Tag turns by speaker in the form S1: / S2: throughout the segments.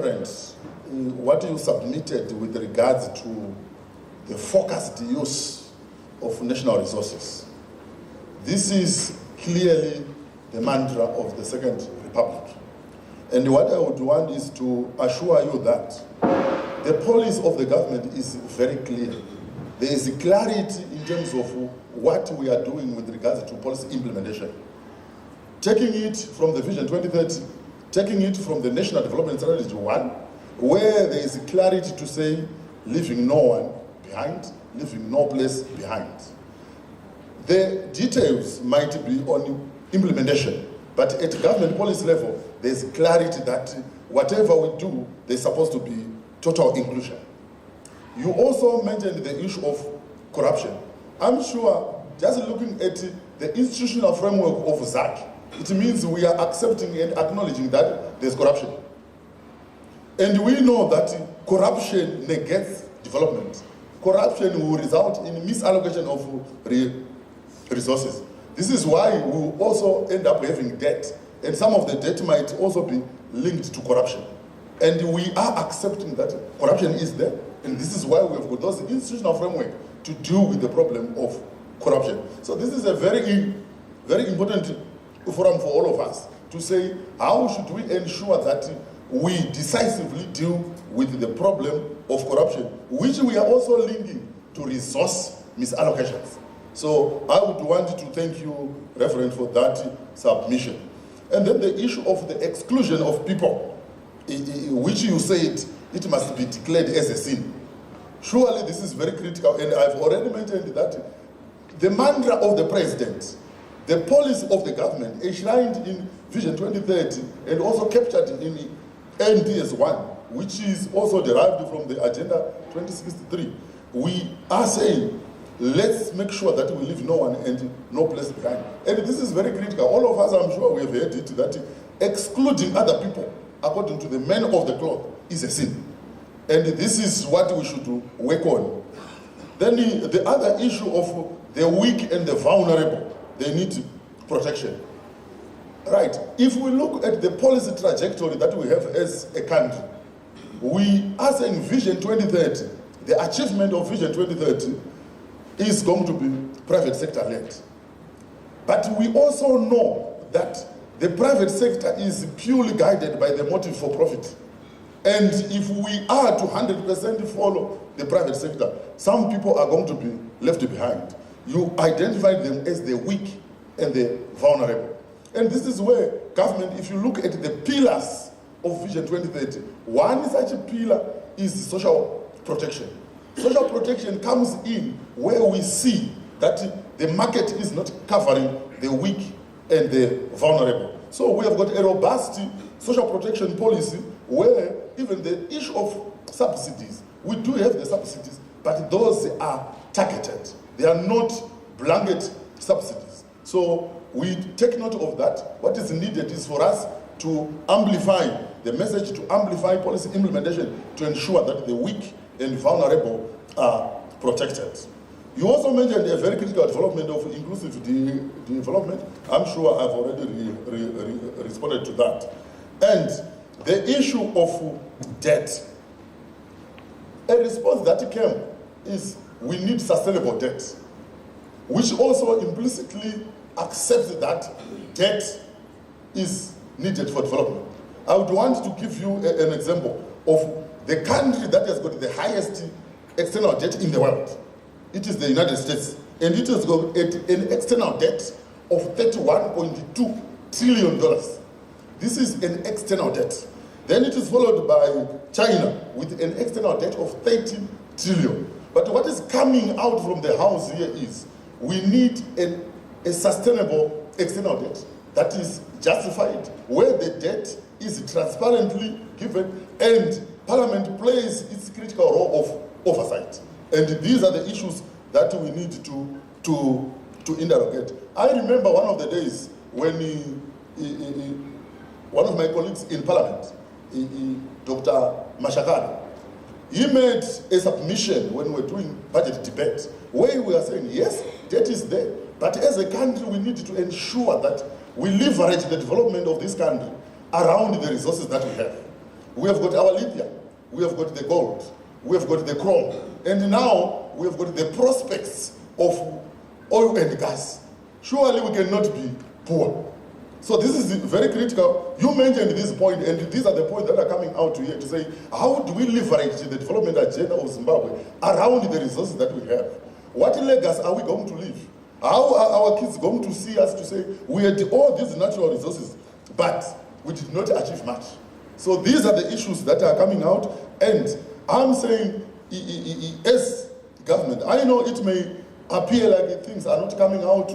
S1: Reverend, what you submitted with regards to the focused use of national resources. This is clearly the mantra of the Second Republic. And what I would want is to assure you that the policy of the government is very clear. There is clarity in terms of what we are doing with regards to policy implementation. Taking it from the Vision 2030, taking it from the National Development Strategy 1, where there is clarity to say, leaving no one behind, leaving no place behind. The details might be on implementation, but at government policy level, there's clarity that whatever we do, there's supposed to be total inclusion. You also mentioned the issue of corruption. I'm sure, just looking at the institutional framework of ZAC, it means we are accepting and acknowledging that there's corruption. And we know that corruption negates development. Corruption will result in misallocation of resources. This is why we will also end up having debt. And some of the debt might also be linked to corruption. And we are accepting that corruption is there. And this is why we have got those institutional framework to deal with the problem of corruption. So this is a very, very important forum for all of us to say, how should we ensure that we decisively deal with the problem of corruption, which we are also linking to resource misallocations. So I would want to thank you, Reverend, for that submission. And then the issue of the exclusion of people, which you said it must be declared as a sin. Surely this is very critical, and I've already mentioned that the mantra of the president, the policy of the government, enshrined in Vision 2030 and also captured in NDS 1, which is also derived from the Agenda 2063. We are saying, let's make sure that we leave no one and no place behind. And this is very critical. All of us, I'm sure we have heard it, that excluding other people, according to the man of the cloth, is a sin. And this is what we should work on. Then the other issue of the weak and the vulnerable, they need protection. Right, if we look at the policy trajectory that we have as a country, we are saying Vision 2030, the achievement of Vision 2030 is going to be private sector led. But we also know that the private sector is purely guided by the motive for profit. And if we are to 100% follow the private sector, some people are going to be left behind. You identify them as the weak and the vulnerable. And this is where government, if you look at the pillars of Vision 2030, one such a pillar is social protection. Social protection comes in where we see that the market is not covering the weak and the vulnerable. So we have got a robust social protection policy where even the issue of subsidies, we do have the subsidies, but those are targeted. They are not blanket subsidies. So we take note of that. What is needed is for us to amplify the message, to amplify policy implementation, to ensure that the weak and vulnerable are protected. You also mentioned a very critical development of inclusive development. I'm sure I've already responded to that. And the issue of debt. A response that came is we need sustainable debt, which also implicitly accepts that debt is needed for development. I would want to give you an example of the country that has got the highest external debt in the world. It is the United States, and it has got an external debt of $31.2 trillion. This is an external debt. Then it is followed by China with an external debt of 30 trillion. But what is coming out from the house here is we need a sustainable external debt that is justified, where the debt is transparently given and Parliament plays its critical role of oversight. And these are the issues that we need to interrogate. I remember one of the days when one of my colleagues in Parliament, Dr. Mashakada, he made a submission when we were doing budget debate, where we were saying, yes, debt is there, but as a country we need to ensure that we leverage the development of this country around the resources that we have. We have got our lithium, we have got the gold, we have got the chrome, and now we have got the prospects of oil and gas. Surely we cannot be poor. So this is very critical. You mentioned this point, and these are the points that are coming out here to say, how do we leverage the development agenda of Zimbabwe around the resources that we have? What legacy are we going to leave? How are our kids going to see us to say, we had all these natural resources, but we did not achieve much? So these are the issues that are coming out, and I'm saying, as government, I know it may appear like things are not coming out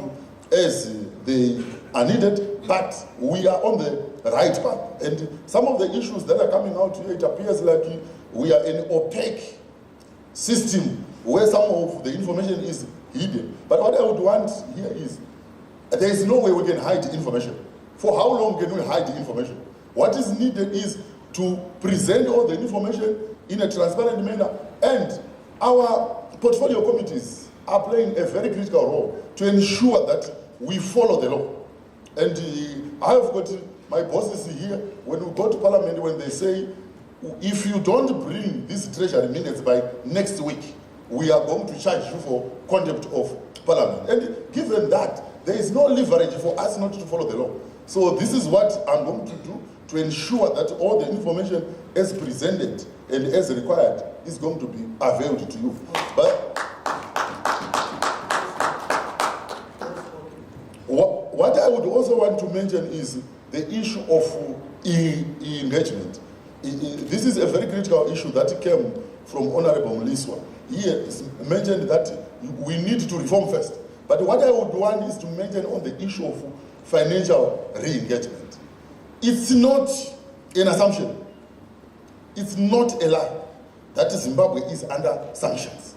S1: as they are needed, but we are on the right path. And some of the issues that are coming out here, it appears like we are in an opaque system where some of the information is hidden. But what I would want here is, there is no way we can hide information. For how long can we hide information? What is needed is to present all the information in a transparent manner, and our portfolio committees are playing a very critical role to ensure that we follow the law. And I've got my bosses here, when we go to Parliament, when they say, if you don't bring these treasury minutes by next week, we are going to charge you for contempt of Parliament. And given that, there is no leverage for us not to follow the law. So this is what I'm going to do to ensure that all the information as presented and as required is going to be availed to you. But what I would also want to mention is the issue of engagement. This is a very critical issue that came from Honorable Mliswa. He has mentioned that we need to reform first. But what I would want is to mention on the issue of financial re-engagement. It's not an assumption. It's not a lie that Zimbabwe is under sanctions.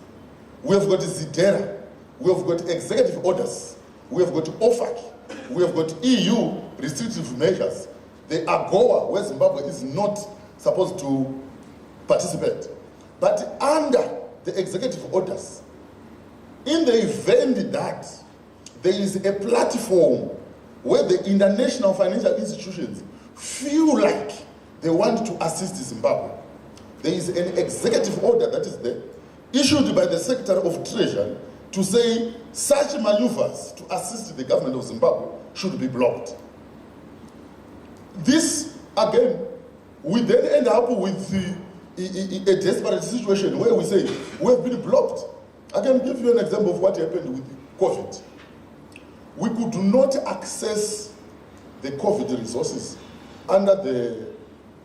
S1: We have got ZIDERA, we have got executive orders, we have got OFAC, we have got EU restrictive measures. The AGOA, where Zimbabwe is not supposed to participate. But under the executive orders, in the event that there is a platform where the international financial institutions feel like they want to assist Zimbabwe, there is an executive order that is there, issued by the Secretary of Treasury, to say such maneuvers to assist the government of Zimbabwe should be blocked. This, again, we then end up with a desperate situation where we say, we have been blocked. I can give you an example of what happened with COVID. We could not access the COVID resources under the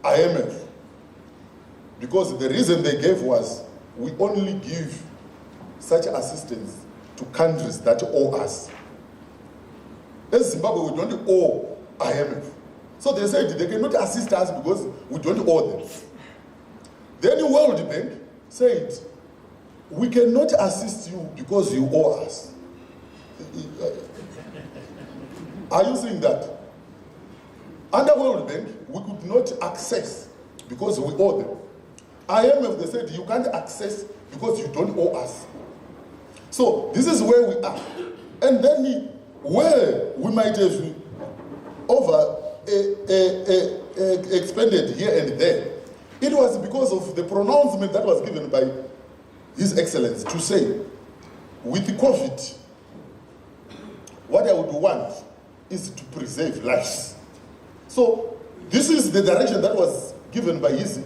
S1: IMF because the reason they gave was we only give such assistance to countries that owe us. As Zimbabwe, we don't owe IMF. So they said they cannot assist us because we don't owe them. Then the World Bank said, we cannot assist you because you owe us. Are you seeing that? Under World Bank, we could not access because we owe them. IMF, they said, you can't access because you don't owe us. So this is where we are. And then where we might have expended here and there, it was because of the pronouncement that was given by His Excellency to say, with the COVID, what I would want is to preserve lives. So this is the direction that was given by His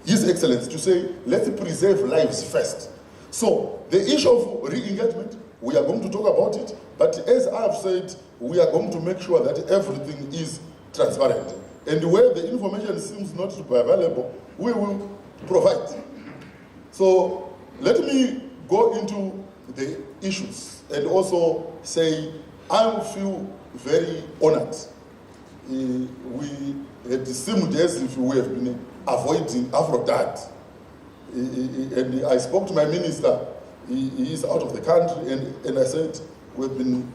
S1: Excellency to say, let's preserve lives first. So the issue of re-engagement, we are going to talk about it, but as I have said, we are going to make sure that everything is transparent. And where the information seems not to be available, we will provide. So let me go into the issues and also say I feel very honored. We had seemed as if we have been avoiding AFRODAD. And I spoke to my minister, he is out of the country, and I said, we've been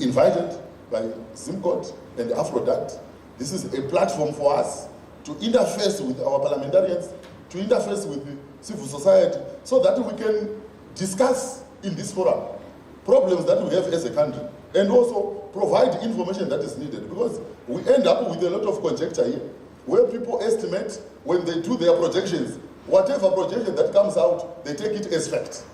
S1: invited by ZIMCODD and AFRODAD. This is a platform for us to interface with our parliamentarians, to interface with the civil society, so that we can discuss in this forum problems that we have as a country, and also provide information that is needed, because we end up with a lot of conjecture here. where people estimate when they do their projections, whatever projection that comes out, they take it as fact.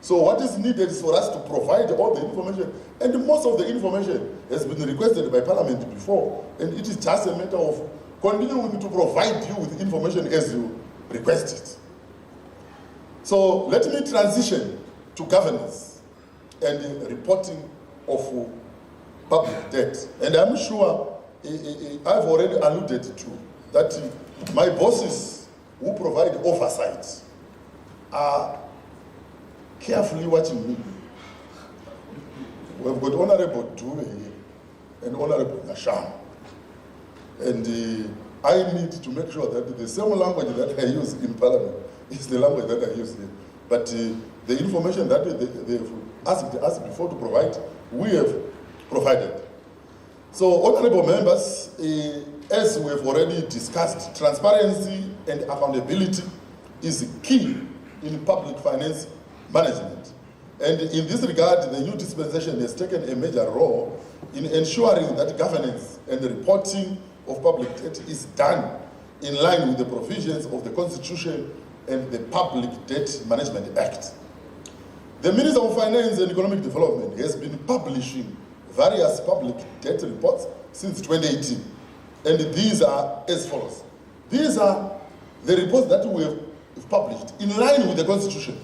S1: So what is needed is for us to provide all the information, and most of the information has been requested by Parliament before, and it is just a matter of continuing to provide you with information as you request it. So let me transition to governance and reporting of public debt. And I'm sure I've already alluded to that my bosses who provide oversight are carefully watching me. We've got Honorable Duwe here and Honorable Nasham. And I need to make sure that the same language that I use in Parliament is the language that I use here. But the information that they've asked us before to provide, we have provided. So, honorable members, as we have already discussed, transparency and accountability is key in public finance management. And in this regard, the new dispensation has taken a major role in ensuring that governance and the reporting of public debt is done in line with the provisions of the Constitution and the Public Debt Management Act. The Minister of Finance and Economic Development has been publishing various public debt reports since 2018. And these are as follows. These are the reports that we have published in line with the Constitution.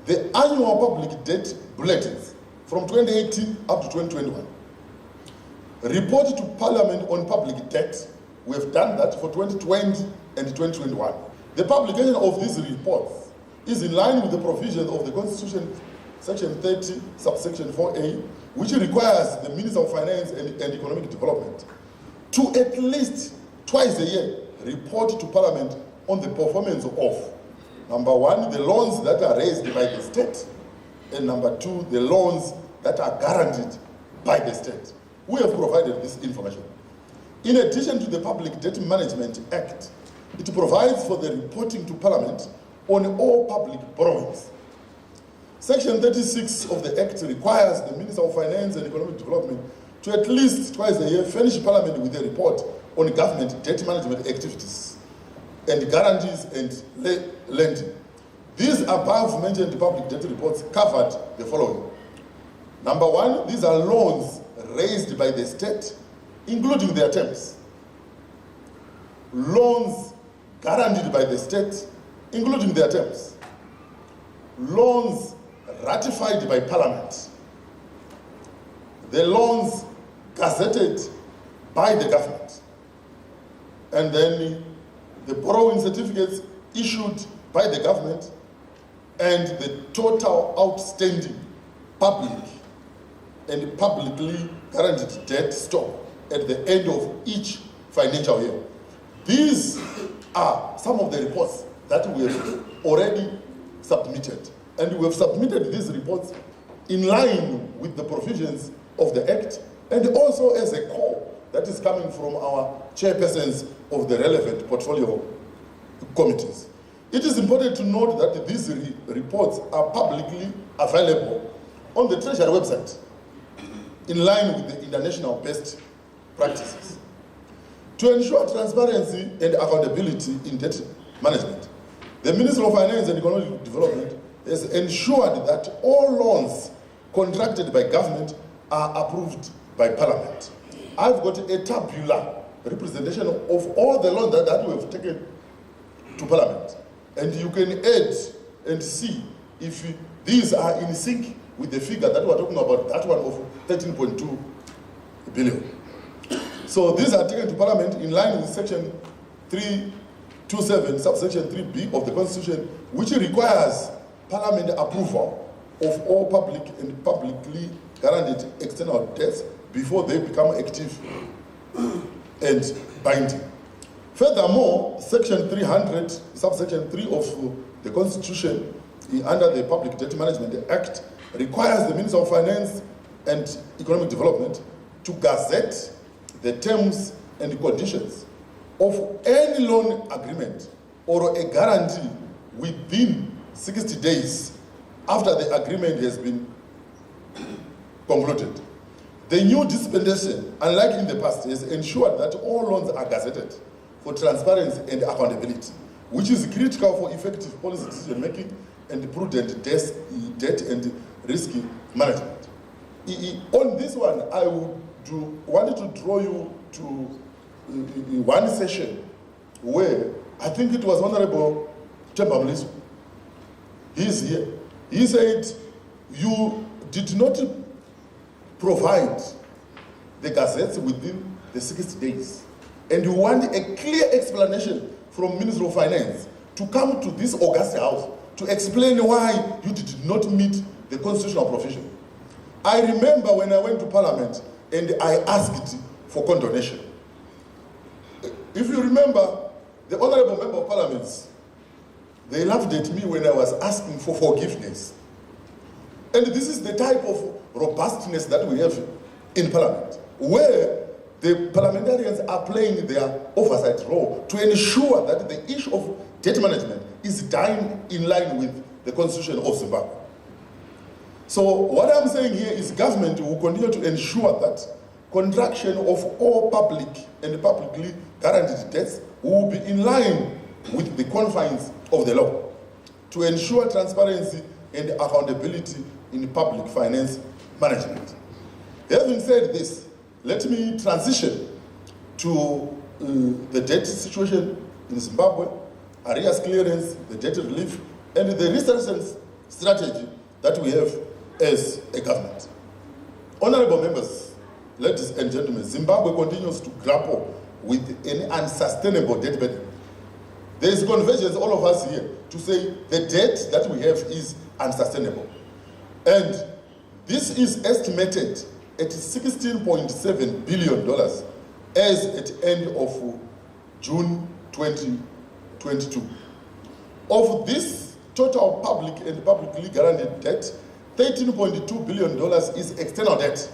S1: The annual public debt bulletins from 2018 up to 2021. Report to Parliament on public debt. We have done that for 2020 and 2021. The publication of these reports is in line with the provisions of the Constitution, Section 30, subsection 4A, which requires the Minister of Finance and Economic Development to at least twice a year report to Parliament on the performance of, number one, the loans that are raised by the state, and number two, the loans that are guaranteed by the state. We have provided this information. In addition to the Public Debt Management Act, it provides for the reporting to Parliament on all public borrowings. Section 36 of the Act requires the Minister of Finance and Economic Development to at least twice a year furnish Parliament with a report on government debt management activities and guarantees and lending. These above mentioned public debt reports covered the following. Number one, these are loans raised by the state, including their terms. Loans guaranteed by the state, including their terms. Loans ratified by Parliament. The loans gazetted by the government. And then the borrowing certificates issued by the government and the total outstanding public and publicly guaranteed debt stock at the end of each financial year. These are some of the reports that we have already submitted. And we have submitted these reports in line with the provisions of the Act and also as a call that is coming from our chairpersons of the relevant portfolio committees. It is important to note that these reports are publicly available on the Treasury website in line with the international best practices. To ensure transparency and accountability in debt management, the Minister of Finance and Economic Development has ensured that all loans contracted by government are approved by Parliament. I've got a tabular representation of all the loans that we have taken to Parliament. And you can add and see if these are in sync with the figure that we're talking about, that one of 13.2 billion. So these are taken to Parliament in line with Section 327, subsection 3B of the Constitution, which requires Parliament approval of all public and publicly guaranteed external debts before they become active and binding. Furthermore, Section 300, subsection 3 of the Constitution, under the Public Debt Management Act, requires the Minister of Finance and Economic Development to gazette the terms and conditions of any loan agreement or a guarantee within 60 days after the agreement has been concluded. The new dispensation, unlike in the past, has ensured that all loans are gazetted for transparency and accountability, which is critical for effective policy decision-making and prudent debt and risk management. On this one, I wanted to draw you to one session where I think it was Honorable Chambamliso. He's here. He said, you did not provide the gazettes within the 60 days. And you want a clear explanation from Minister of Finance to come to this august house to explain why you did not meet the constitutional provision. I remember when I went to Parliament and I asked for condonation. If you remember, the Honorable Member of Parliament, they laughed at me when I was asking for forgiveness. And this is the type of robustness that we have in Parliament, where the parliamentarians are playing their oversight role to ensure that the issue of debt management is done in line with the Constitution of Zimbabwe. So what I'm saying here is government will continue to ensure that contraction of all public and publicly guaranteed debts will be in line with the confines of the law to ensure transparency and accountability in public finance management. Having said this, let me transition to the debt situation in Zimbabwe, arrears clearance, the debt relief, and the resurgence strategy that we have as a government. Honorable members, ladies and gentlemen, Zimbabwe continues to grapple with an unsustainable debt burden. There is convergence, all of us here, to say the debt that we have is unsustainable. And this is estimated at $16.7 billion as at end of June 2022. Of this total public and publicly guaranteed debt, $13.2 billion is external debt,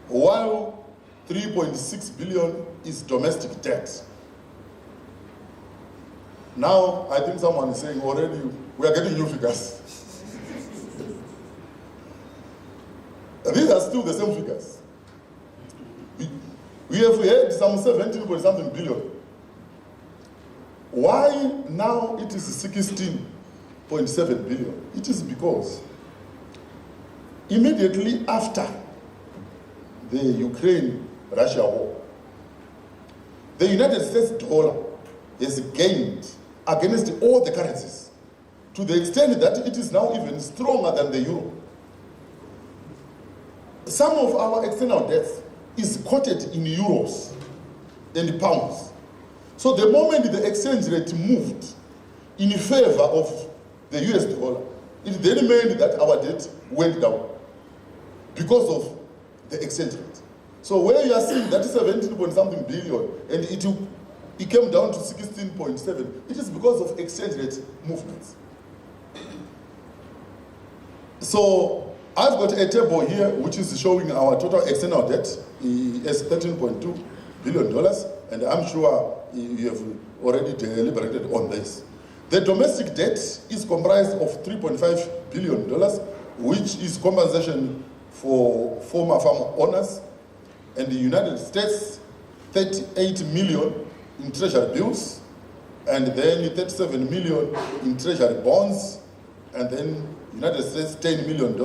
S1: while $3.6 billion is domestic debt. Now, I think someone is saying already, we are getting new figures. These are still the same figures. We have had some 17-point-something billion. Why now it is 16.7 billion? It is because immediately after the Ukraine-Russia war, the United States dollar has gained against all the currencies to the extent that it is now even stronger than the euro. Some of our external debts is quoted in euros and pounds. So the moment the exchange rate moved in favor of the US dollar, it then meant that our debt went down because of the exchange rate. So where you are seeing that 17-point-something billion and it came down to 16.7, it is because of exchange rate movements. So I've got a table here which is showing our total external debt as $13.2 billion, and I'm sure you have already deliberated on this. The domestic debt is comprised of $3.5 billion, which is compensation for former farm owners, and the United States, 38 million in treasury bills, and then 37 million in treasury bonds, and then United States $10 million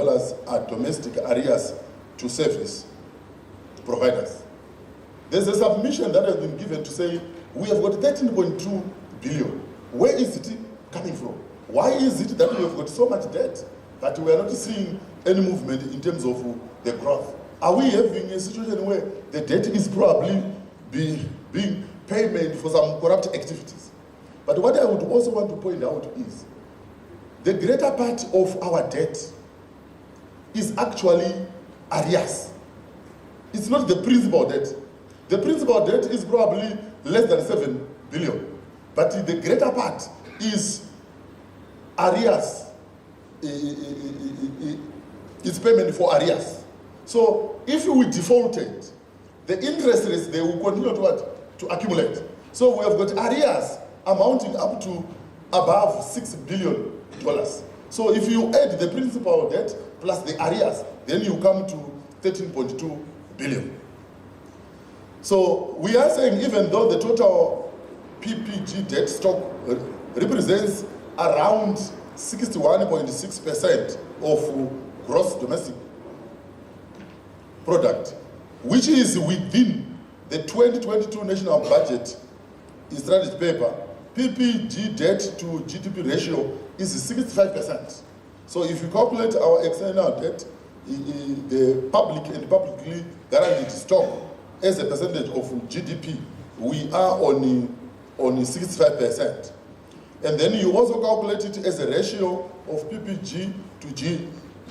S1: are domestic arrears to service providers. There's a submission that has been given to say we have got 13.2 billion. Where is it coming from? Why is it that we have got so much debt that we are not seeing any movement in terms of the growth? Are we having a situation where the debt is probably being payment for some corrupt activities? But what I would also want to point out is the greater part of our debt is actually arrears. It's not the principal debt. The principal debt is probably less than 7 billion. But the greater part is arrears. It's payment for arrears. So if we defaulted, the interest rates, they will continue to accumulate. So we have got arrears amounting up to above $6 billion. So if you add the principal debt plus the arrears, then you come to 13.2 billion. So we are saying even though the total PPG debt stock represents around 61.6% of gross domestic product, which is within the 2022 national budget strategy paper. PPG debt to GDP ratio is 65%. So if you calculate our external debt, the public and publicly guaranteed stock as a percentage of GDP, we are on 65%. And then you also calculate it as a ratio of PPG to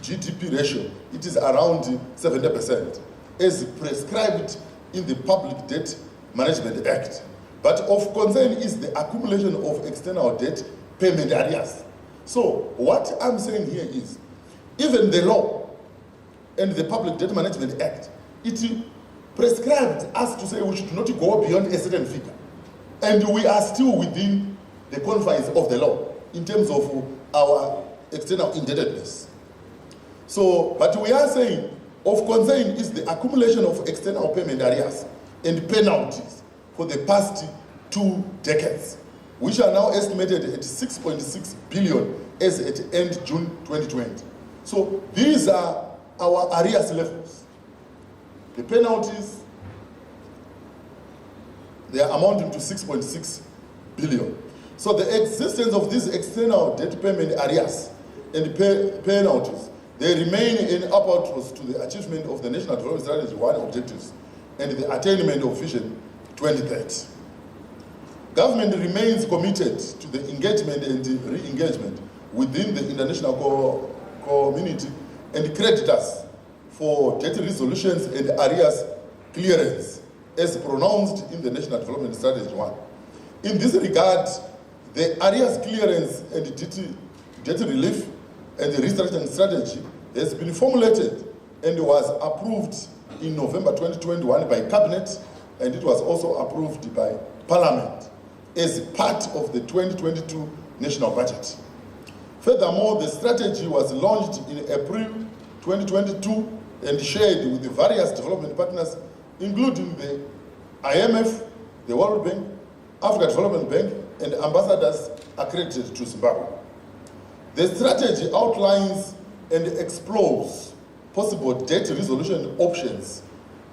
S1: GDP ratio. It is around 70%, as prescribed in the Public Debt Management Act. But of concern is the accumulation of external debt payment arrears. So what I'm saying here is, even the law and the Public Debt Management Act, it prescribed us to say we should not go beyond a certain figure. And we are still within the confines of the law in terms of our external indebtedness. So, but we are saying, of concern is the accumulation of external payment arrears and penalties for the past 2 decades, which are now estimated at 6.6 billion as at end June 2020. So these are our arrears levels. The penalties, they are amounting to 6.6 billion. So the existence of these external debt payment arrears and penalties, they remain in approach to the achievement of the National Development Strategy 1 objectives and the attainment of Vision 2030. Government remains committed to the engagement and the re-engagement within the international community and creditors for debt resolutions and arrears clearance as pronounced in the National Development Strategy 1. In this regard, the arrears clearance and debt relief and the restructuring strategy has been formulated and was approved in November 2021 by Cabinet, and it was also approved by Parliament as part of the 2022 national budget. Furthermore, the strategy was launched in April 2022 and shared with the various development partners, including the IMF, the World Bank, Africa Development Bank, and ambassadors accredited to Zimbabwe. The strategy outlines and explores possible debt resolution options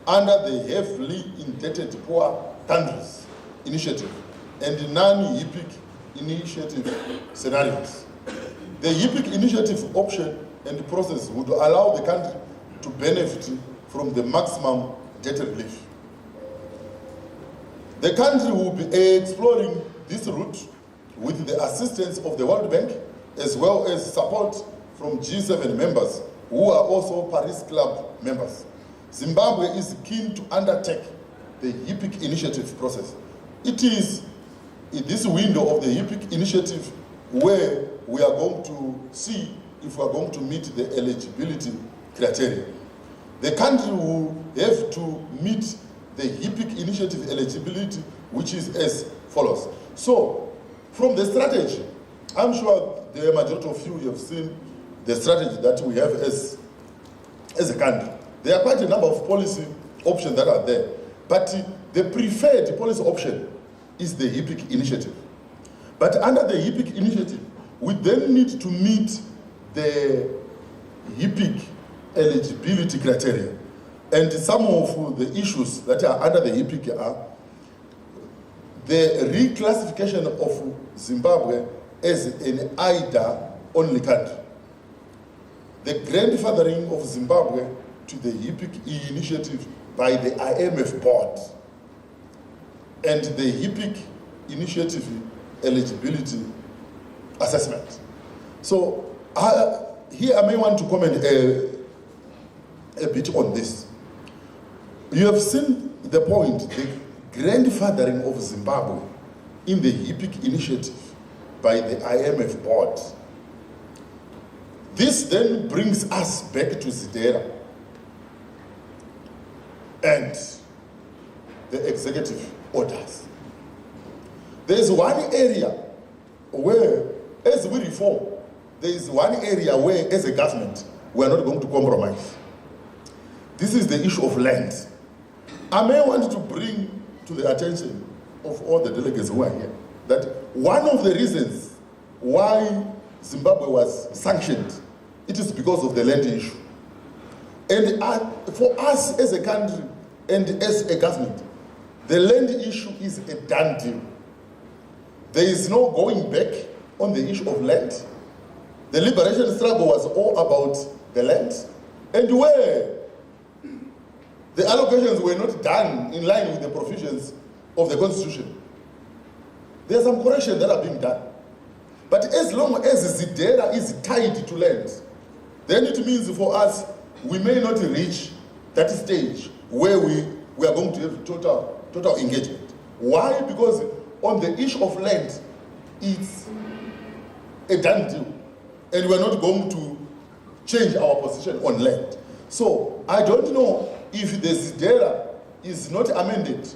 S1: under the heavily indebted poor countries initiative and non-HIPIC initiative scenarios. The HIPIC initiative option and process would allow the country to benefit from the maximum debt relief. The country will be exploring this route with the assistance of the World Bank as well as support from G7 members who are also Paris Club members. Zimbabwe is keen to undertake the HIPIC initiative process. It is in this window of the HIPIC initiative where we are going to see if we are going to meet the eligibility criteria. The country will have to meet the HIPIC initiative eligibility, which is as follows. So, from the strategy, I'm sure the majority of you have seen the strategy that we have as a country. There are quite a number of policy options that are there, but the preferred policy option is the HIPIC initiative. But under the HIPIC initiative, we then need to meet the HIPIC eligibility criteria. And some of the issues that are under the HIPIC are the reclassification of Zimbabwe as an IDA-only country, the grandfathering of Zimbabwe to the HIPIC initiative by the IMF board, and the HIPIC initiative eligibility assessment. So here I may want to comment a bit on this. You have seen the point, the grandfathering of Zimbabwe in the HIPIC initiative by the IMF board. This then brings us back to ZIDERA and the executive orders. There is one area where, as we reform, there is one area where, as a government, we are not going to compromise. This is the issue of land. I may want to bring to the attention of all the delegates who are here, that one of the reasons why Zimbabwe was sanctioned, it is because of the land issue. And for us as a country and as a government, the land issue is a done deal. There is no going back on the issue of land. The liberation struggle was all about the land, and where the allocations were not done in line with the provisions of the Constitution, there are some corrections that are being done. But as long as ZIDERA is tied to land, then it means for us, we may not reach that stage where we are going to have total engagement. Why? Because on the issue of land, it's a done deal. And we're not going to change our position on land. So I don't know if the ZIDERA is not amended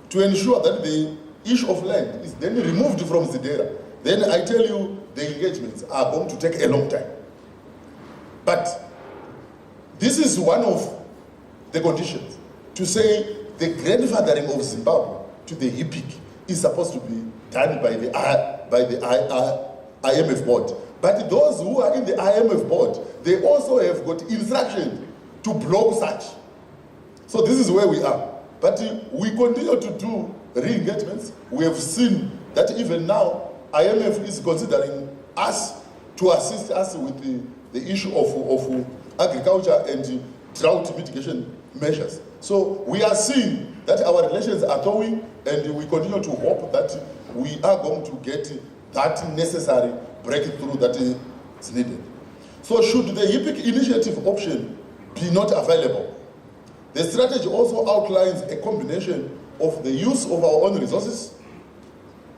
S1: to ensure that the issue of land is then removed from ZIDERA. Then I tell you, the engagements are going to take a long time. But this is one of the conditions to say the grandfathering of Zimbabwe to the HIPIC is supposed to be done by the IMF board. But those who are in the IMF board, they also have got instruction to block such. So this is where we are. But we continue to do re-engagements. We have seen that even now, IMF is considering us to assist us with the issue of agriculture and drought mitigation measures. So we are seeing that our relations are going, and we continue to hope that we are going to get that necessary breakthrough that is needed. So should the HIPIC initiative option be not available, the strategy also outlines a combination of the use of our own resources,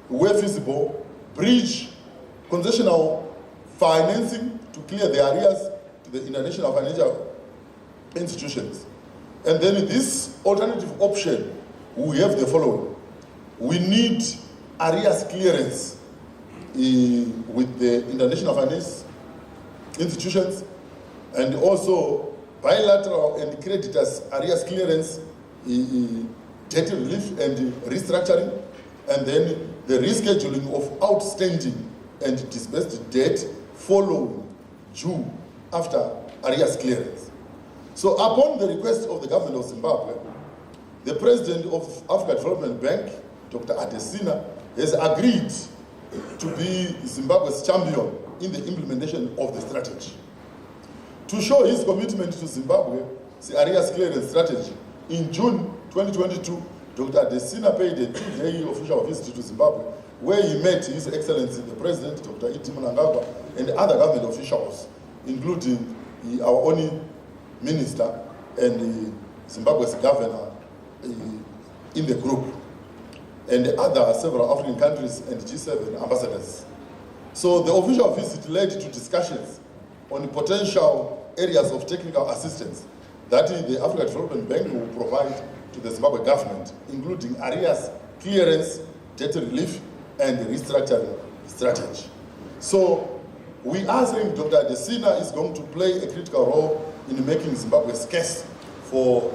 S1: where feasible, bridge concessional financing to clear the arrears to the international financial institutions. And then this alternative option, we have the following. We need arrears clearance with the international finance institutions, and also bilateral and creditors arrears clearance, debt relief and restructuring, and then the rescheduling of outstanding and disbursed debt following due after arrears clearance. So upon the request of the government of Zimbabwe, the president of Africa Development Bank, Dr. Adesina, has agreed to be Zimbabwe's champion in the implementation of the strategy. To show his commitment to Zimbabwe's arrears clearance strategy, in June 2022, Dr. Adesina paid a 2-day official visit to Zimbabwe, where he met His Excellency the President, Dr. Iti Mnangagwa, and other government officials, including our own minister and Zimbabwe's governor in the group, and other several African countries and G7 ambassadors. So the official visit led to discussions on potential areas of technical assistance that the Africa Development Bank will provide to the Zimbabwe government, including arrears clearance, debt relief, and restructuring strategy. So we are saying Dr. Adesina is going to play a critical role in making Zimbabwe's case for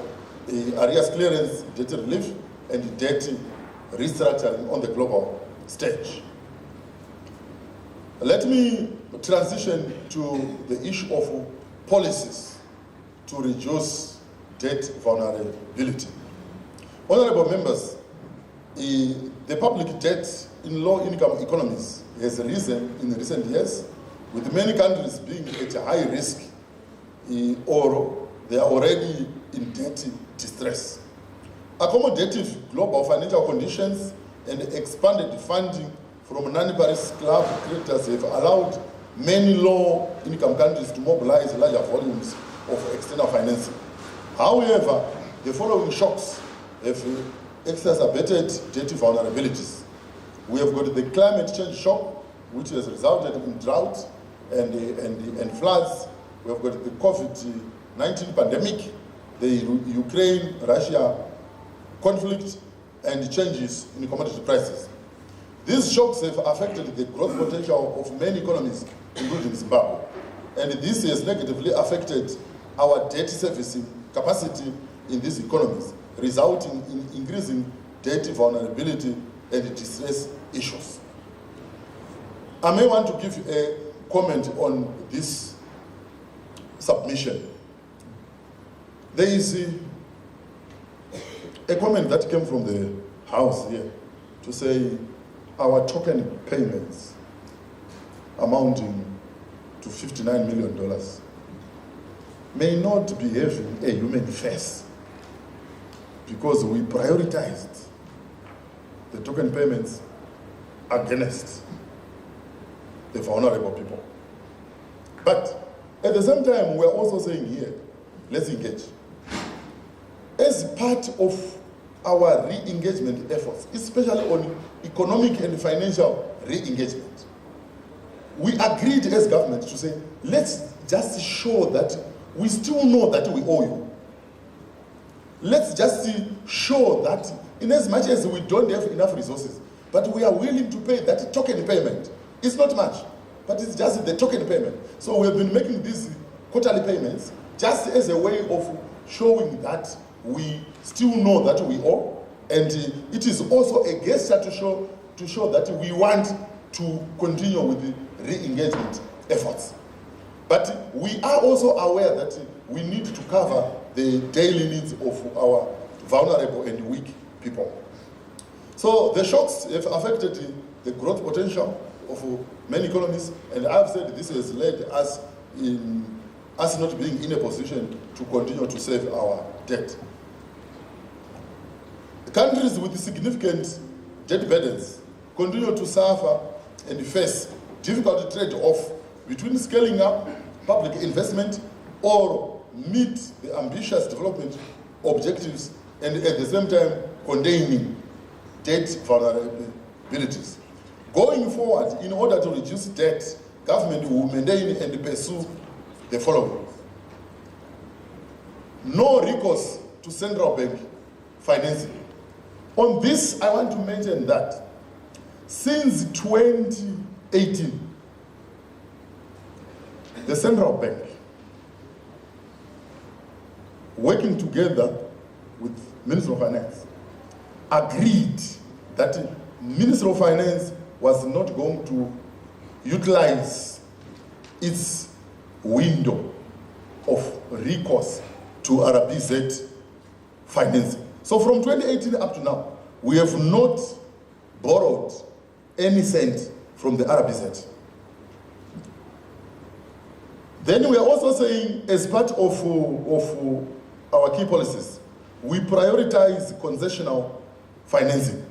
S1: arrears clearance, debt relief, and debt restructuring on the global stage. Let me transition to the issue of policies to reduce debt vulnerability. Honorable members, the public debt in low-income economies has risen in recent years, with many countries being at a high risk or they are already in debt distress. Accommodative global financial conditions and expanded funding from non-Paris Club creditors have allowed many low-income countries to mobilize larger volumes of external financing. However, the following shocks have exacerbated debt vulnerabilities. We have got the climate change shock, which has resulted in drought and floods. We have got the COVID-19 pandemic, the Ukraine-Russia conflict, and changes in commodity prices. These shocks have affected the growth potential of many economies, including Zimbabwe. And this has negatively affected our debt servicing capacity in these economies, resulting in increasing debt vulnerability and distress issues. I may want to give a comment on this submission. There is a comment that came from the House here to say our token payments amounting to $59 million may not be having a human face because we prioritized the token payments against the vulnerable people. But at the same time, we're also saying here, let's engage. As part of our re-engagement efforts, especially on economic and financial re-engagement, we agreed as government to say, let's just show that we still know that we owe you. Let's just show that in as much as we don't have enough resources, but we are willing to pay that token payment. It's not much, but it's just the token payment. So we have been making these quarterly payments just as a way of showing that we still know that we owe, and it is also a gesture to show that we want to continue with the re-engagement efforts. But we are also aware that we need to cover the daily needs of our vulnerable and weak people. So the shocks have affected the growth potential of many economies, and I've said this has led us in us not being in a position to continue to save our debt. Countries with significant debt burdens continue to suffer and face difficult trade-off between scaling up public investment or meet the ambitious development objectives and at the same time containing debt vulnerabilities. Going forward, in order to reduce debt, government will maintain and pursue the following. No recourse to central bank financing. On this, I want to mention that since 2018, the central bank, working together with Minister of Finance, agreed that Minister of Finance was not going to utilize its window of recourse to RBZ financing. So from 2018 up to now, we have not borrowed any cent from the RBZ. Then we are also saying, as part of our key policies, we prioritize concessional financing.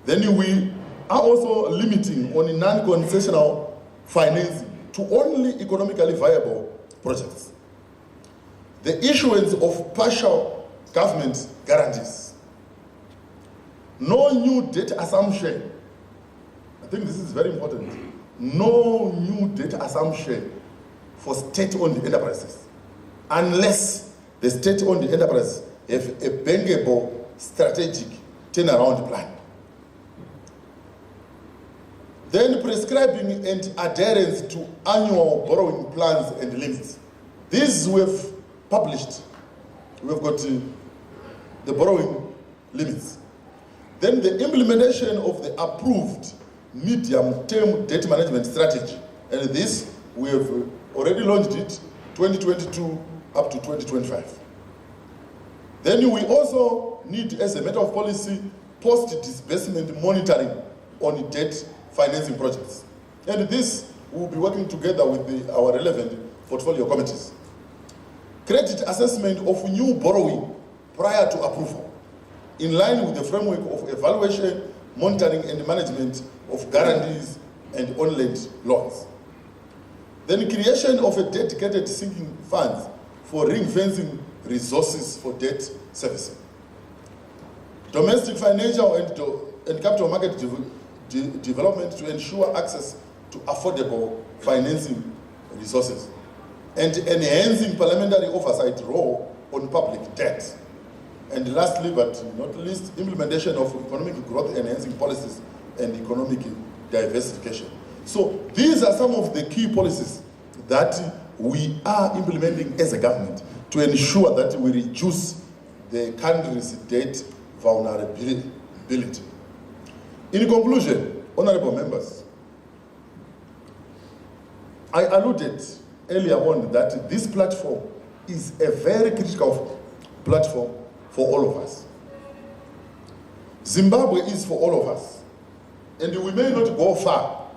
S1: Then we are also limiting on non-concessional financing to only economically viable projects. The issuance of partial government guarantees. No new debt assumption. I think this is very important. No new debt assumption for state-owned enterprises, unless the state-owned enterprise have a bankable strategic turnaround plan. Then prescribing and adherence to annual borrowing plans and limits. These we have published. We have got the borrowing limits. Then the implementation of the approved medium-term debt management strategy. And this, we have already launched it, 2022 up to 2025. Then we also need, as a matter of policy, post-disbursement monitoring on debt financing projects. And this, we will be working together with our relevant portfolio committees. Credit assessment of new borrowing prior to approval, in line with the framework of evaluation, monitoring and management of guarantees and on-lend loans. Then creation of a dedicated sinking fund for ring-fencing resources for debt servicing. Domestic financial and capital market development to ensure access to affordable financing resources. And enhancing parliamentary oversight role on public debt. And lastly, but not least, implementation of economic growth enhancing policies and economic diversification. So these are some of the key policies that we are implementing as a government to ensure that we reduce the country's debt vulnerability. In conclusion, honorable members, I alluded earlier on that this platform is a very critical platform for all of us. Zimbabwe is for all of us. And we may not go far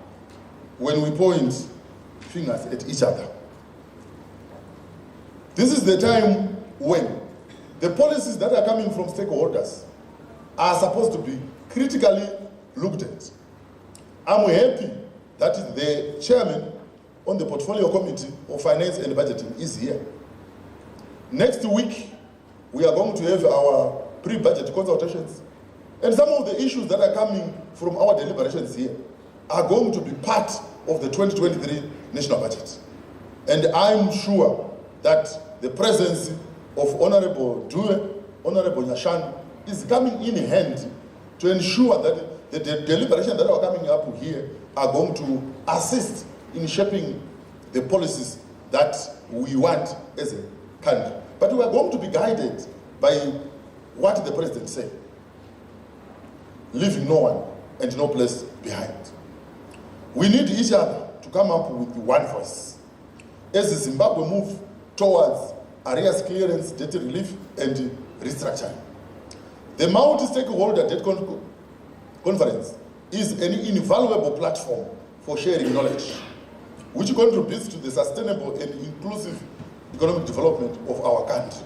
S1: when we point fingers at each other. This is the time when the policies that are coming from stakeholders are supposed to be critically looked at. I'm happy that the chairman on the Portfolio Committee of Finance and Budgeting is here. Next week, we are going to have our pre-budget consultations, and some of the issues that are coming from our deliberations here are going to be part of the 2023 national budget. And I'm sure that the presence of Honorable Due, Honorable Nyashan, is coming in hand to ensure that the deliberations that are coming up here are going to assist in shaping the policies that we want as a country. But we are going to be guided by what the president said, leaving no one and no place behind. We need each other to come up with one voice as Zimbabwe moves towards arrears clearance, debt relief, and restructuring. The Multi-Stakeholder Debt Conference is an invaluable platform for sharing knowledge, which contributes to the sustainable and inclusive economic development of our country.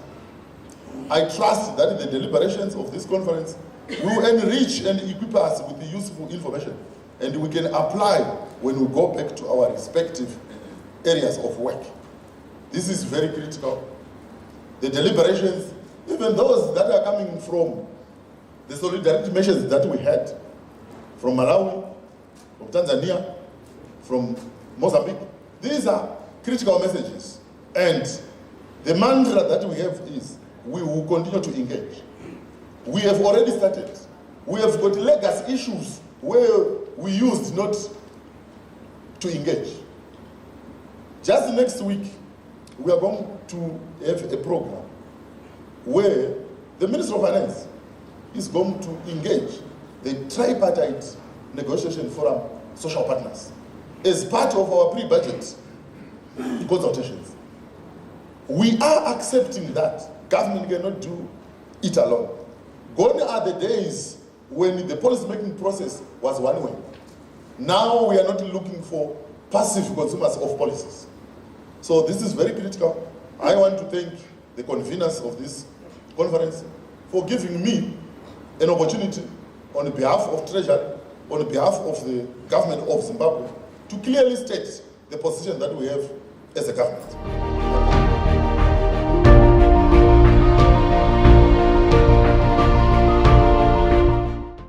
S1: I trust that the deliberations of this conference will enrich and equip us with the useful information, and we can apply when we go back to our respective areas of work. This is very critical. The deliberations, even those that are coming from the solidarity measures that we had from Malawi, from Tanzania, from Mozambique, these are critical messages. And the mantra that we have is, we will continue to engage. We have already started. We have got legacy issues where we used not to engage. Just next week, we are going to have a program where the Minister of Finance is going to engage the tripartite negotiation forum social partners as part of our pre-budget consultations. We are accepting that government cannot do it alone. Gone are the days when the policy-making process was one way. Now we are not looking for passive consumers of policies. So this is very critical. I want to thank the conveners of this conference for giving me an opportunity on behalf of Treasury, on behalf of the government of Zimbabwe, to clearly state the position that we have as a government.